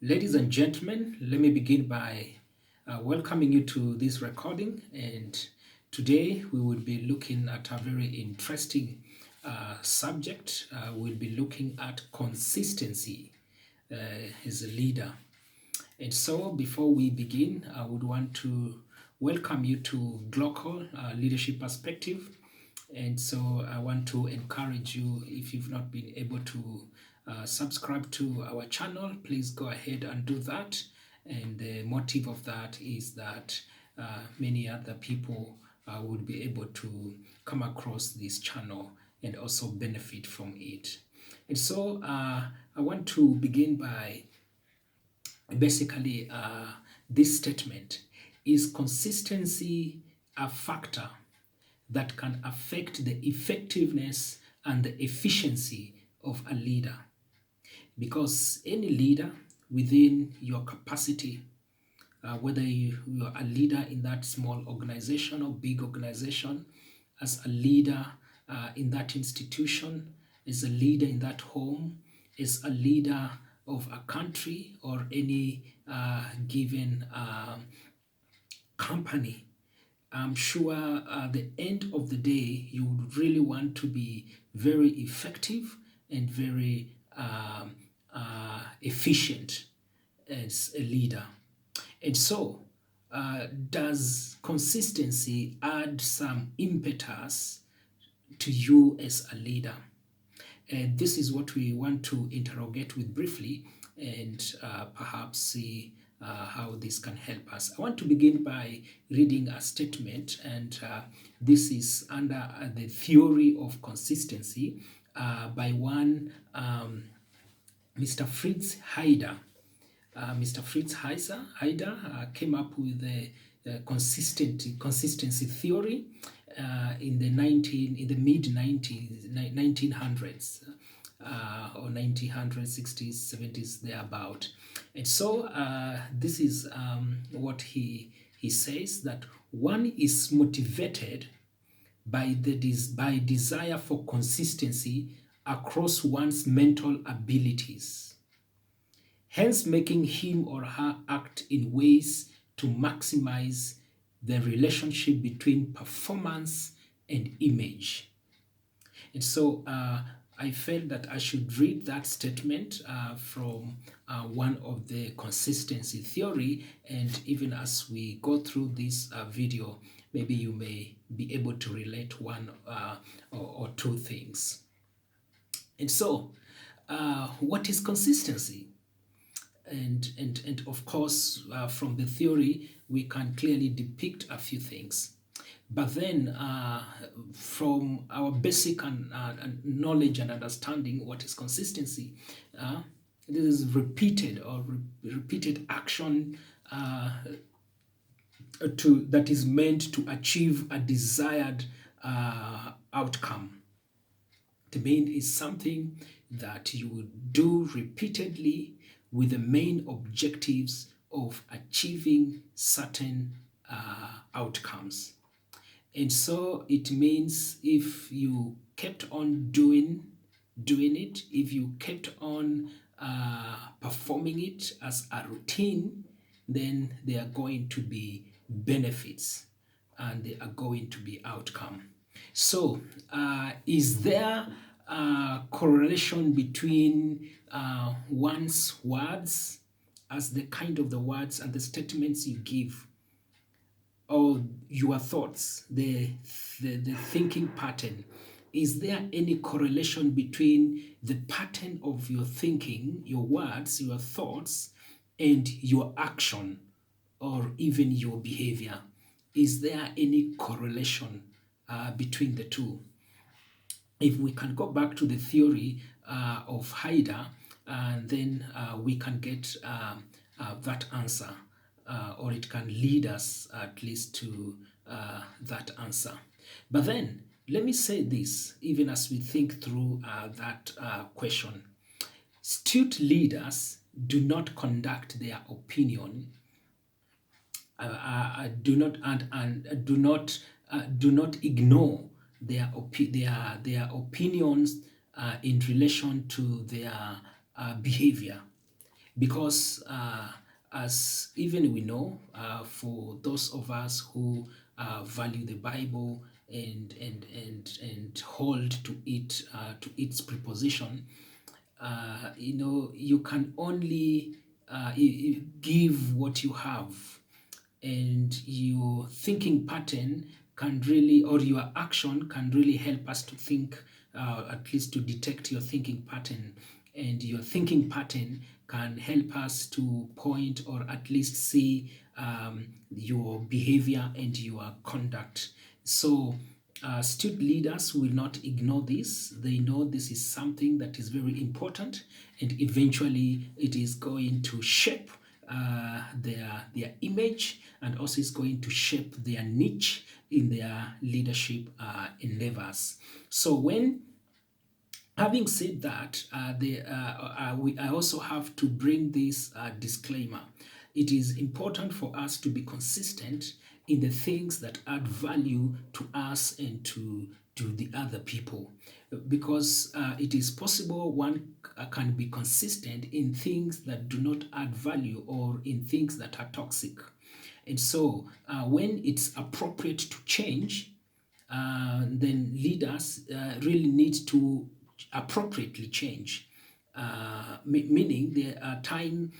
Ladies and gentlemen, let me begin by welcoming you to this recording. And today we will be looking at a very interesting subject. We'll be looking at consistency uh, as a leader. And so, before we begin, I would want to welcome you to Global Leadership Perspective. And so, I want to encourage you, if you've not been able to subscribe to our channel, please go ahead and do that. And the motive of that is that many other people would be able to come across this channel and also benefit from it. And so, I want to begin by basically this statement: is consistency a factor that can affect the effectiveness and the efficiency of a leader? Because any leader, within your capacity, whether you are a leader in that small organization or big organization, as a leader in that institution, as a leader in that home, as a leader of a country or any given company, I'm sure at the end of the day, you would really want to be very effective and very efficient as a leader. And so, does consistency add some impetus to you as a leader? And this is what we want to interrogate with briefly and perhaps see how this can help us. I want to begin by reading a statement, and this is under the theory of consistency by one Mr. Fritz Heider. Mr. Fritz Heider came up with the consistency theory in the mid 1900s or 1960s 70s thereabout. And so this is what he says, that one is motivated by desire for consistency across one's mental abilities, hence making him or her act in ways to maximize the relationship between performance and image. And so I felt that I should read that statement from one of the consistency theory. And even as we go through this video, maybe you may be able to relate one or two things. And so, what is consistency? And of course, from the theory, we can clearly depict a few things. But then, from our basic knowledge and understanding, what is consistency? This is repeated action that is meant to achieve a desired outcome. The main is something that you would do repeatedly with the main objectives of achieving certain outcomes. And so it means if you kept on doing it, if you kept on performing it as a routine, then there are going to be benefits and there are going to be outcome. So, is there a correlation between one's words, as the kind of the words and the statements you give, or your thoughts, the thinking pattern? Is there any correlation between the pattern of your thinking, your words, your thoughts, and your action, or even your behavior? Is there any correlation between the two? If we can go back to the theory of Haida, then we can get that answer, or it can lead us at least to that answer. But then, let me say this, even as we think through that question: astute leaders do not conduct their opinion, do not ignore their opinions in relation to their behavior. because as even we know, for those of us who value the Bible and hold to its preposition, you can only give what you have, and your thinking pattern can really, or your action can really help us to think, at least to detect your thinking pattern. And your thinking pattern can help us to point or at least see your behavior and your conduct. So student leaders will not ignore this. They know this is something that is very important, and eventually it is going to shape their image, and also is going to shape their niche in their leadership endeavors. So when having said that, I also have to bring this disclaimer. It is important for us to be consistent in the things that add value to us and to the other people, because it is possible one can be consistent in things that do not add value or in things that are toxic. And so when it's appropriate to change, then leaders really need to appropriately change. Meaning there are times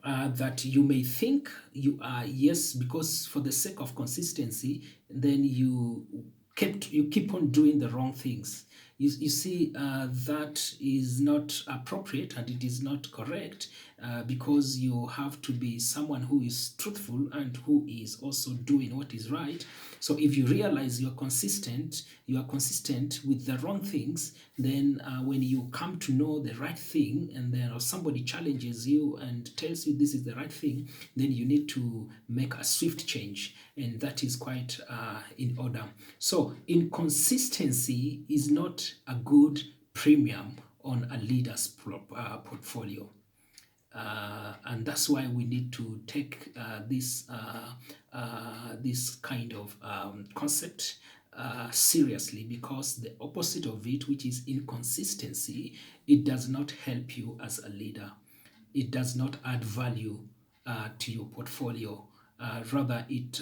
that you may think you are, yes, because for the sake of consistency, then you keep on doing the wrong things. You see, that is not appropriate and it is not correct, because you have to be someone who is truthful and who is also doing what is right. So if you realize you are consistent with the wrong things, then when you come to know the right thing, and then somebody challenges you and tells you this is the right thing, then you need to make a swift change, and that is quite in order. So inconsistency is not a good premium on a leader's portfolio. And that's why we need to take this kind of concept seriously, because the opposite of it, which is inconsistency, it does not help you as a leader. It does not add value to your portfolio. Rather, it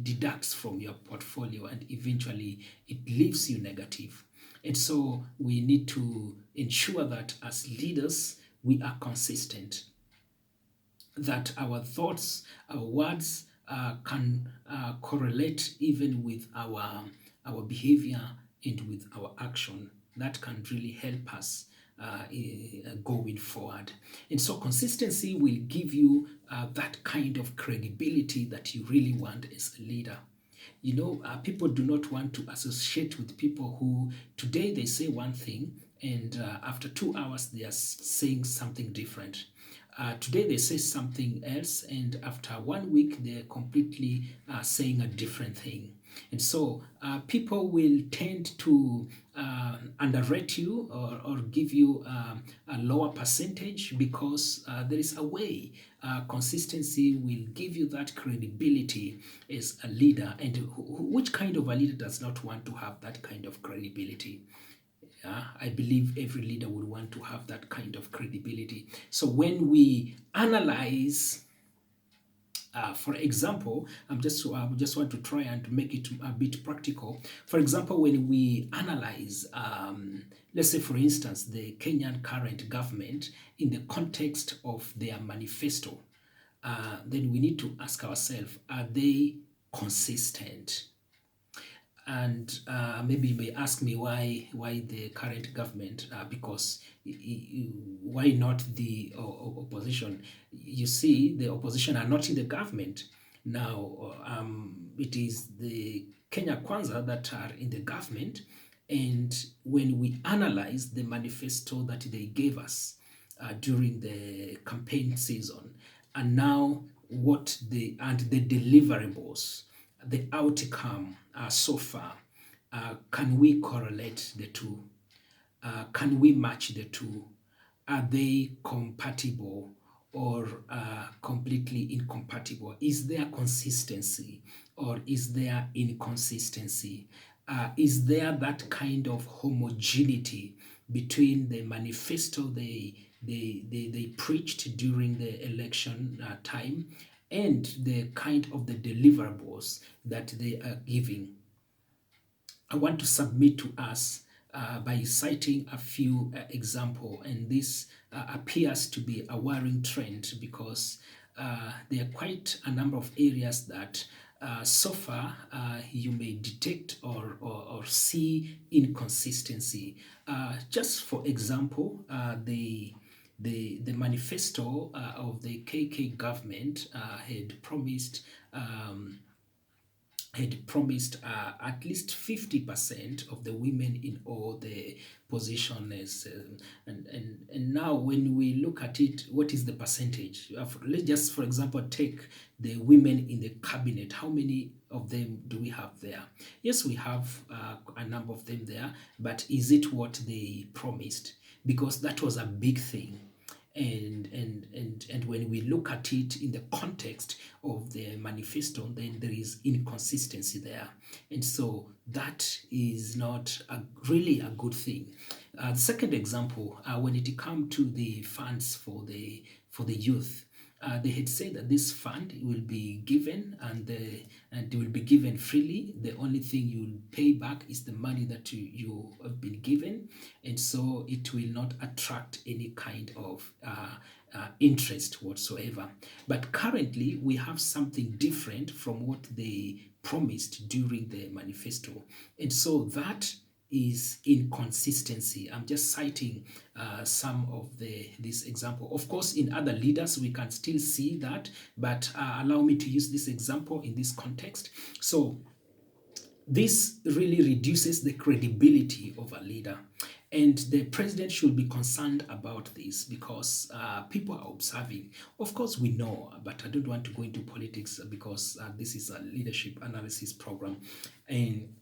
deducts from your portfolio, and eventually it leaves you negative. And so we need to ensure that as leaders, we are consistent, that our thoughts, our words can correlate even with our behavior and with our action. That can really help us going forward. And so consistency will give you that kind of credibility that you really want as a leader. People do not want to associate with people who today they say one thing, and after 2 hours they are saying something different. Today they say something else, and after 1 week they're completely saying a different thing. And so people will tend to underrate you, or give you a lower percentage, because there is a way consistency will give you that credibility as a leader. And which kind of a leader does not want to have that kind of credibility? I believe every leader would want to have that kind of credibility. So when we analyze, for example, I just want to try and make it a bit practical. For example, when we analyze, let's say, for instance, the Kenyan current government in the context of their manifesto, then we need to ask ourselves, are they consistent? And maybe you may ask me why the current government, because why not the opposition? You see, the opposition are not in the government now. It is the Kenya Kwanza that are in the government, and when we analyze the manifesto that they gave us during the campaign season, and now the deliverables, the outcome so far, can we correlate the two? Can we match the two? Are they compatible or completely incompatible? Is there consistency or is there inconsistency? Is there that kind of homogeneity between the manifesto they preached during the election time and the kind of the deliverables that they are giving. I want to submit to us by citing a few example, and this appears to be a worrying trend because there are quite a number of areas that so far you may detect or see inconsistency. Just for example, the manifesto of the KK government had promised at least 50% of the women in all the positions. And now when we look at it, what is the percentage? Let's just, for example, take the women in the cabinet. How many of them do we have there? Yes, we have a number of them there, but is it what they promised? Because that was a big thing. And when we look at it in the context of the manifesto, then there is inconsistency there, and so that is not really a good thing. The second example, when it comes to the funds for the youth, they had said that this fund will be given, and it will be given freely. The only thing you'll pay back is the money that you have been given, and so it will not attract any kind of interest whatsoever. But currently, we have something different from what they promised during the manifesto, and so that is inconsistency. I'm just citing some of this example. Of course, in other leaders, we can still see that, but allow me to use this example in this context. So this really reduces the credibility of a leader. And the president should be concerned about this because people are observing. Of course, we know, but I don't want to go into politics because this is a leadership analysis program. And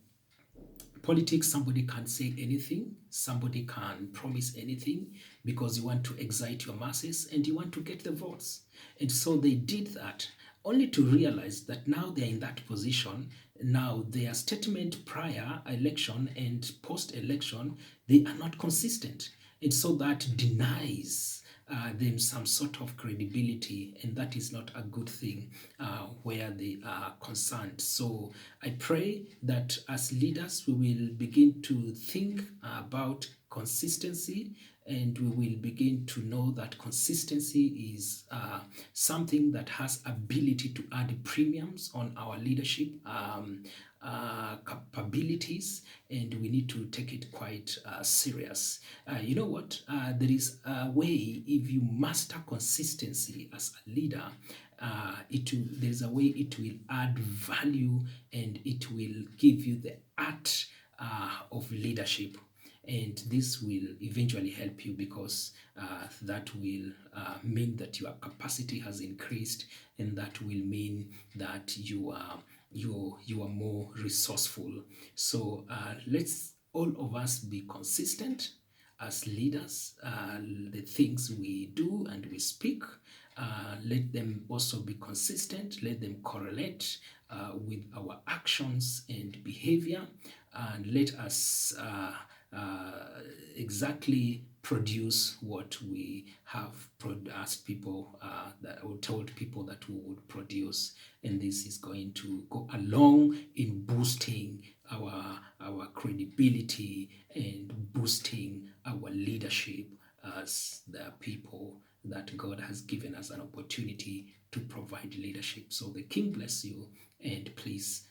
politics, somebody can say anything, somebody can promise anything because you want to excite your masses and you want to get the votes. And so they did that only to realize that now they're in that position. Now their statement prior election and post election, they are not consistent. And so that denies them some sort of credibility, and that is not a good thing where they are concerned. So I pray that as leaders, we will begin to think about consistency, and we will begin to know that consistency is something that has ability to add premiums on our leadership capabilities, and we need to take it quite serious. You know what? There is a way, if you master consistency as a leader, there's a way it will add value and it will give you the art of leadership. And this will eventually help you because that will mean that your capacity has increased, and that will mean that you are more resourceful. So let's all of us be consistent as leaders. The things we do and we speak, let them also be consistent. Let them correlate with our actions and behavior, and let us exactly produce what we have asked people that or told people that we would produce. And this is going to go along in boosting our credibility and boosting our leadership as the people that God has given us an opportunity to provide leadership. So the King bless you, and please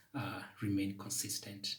remain consistent.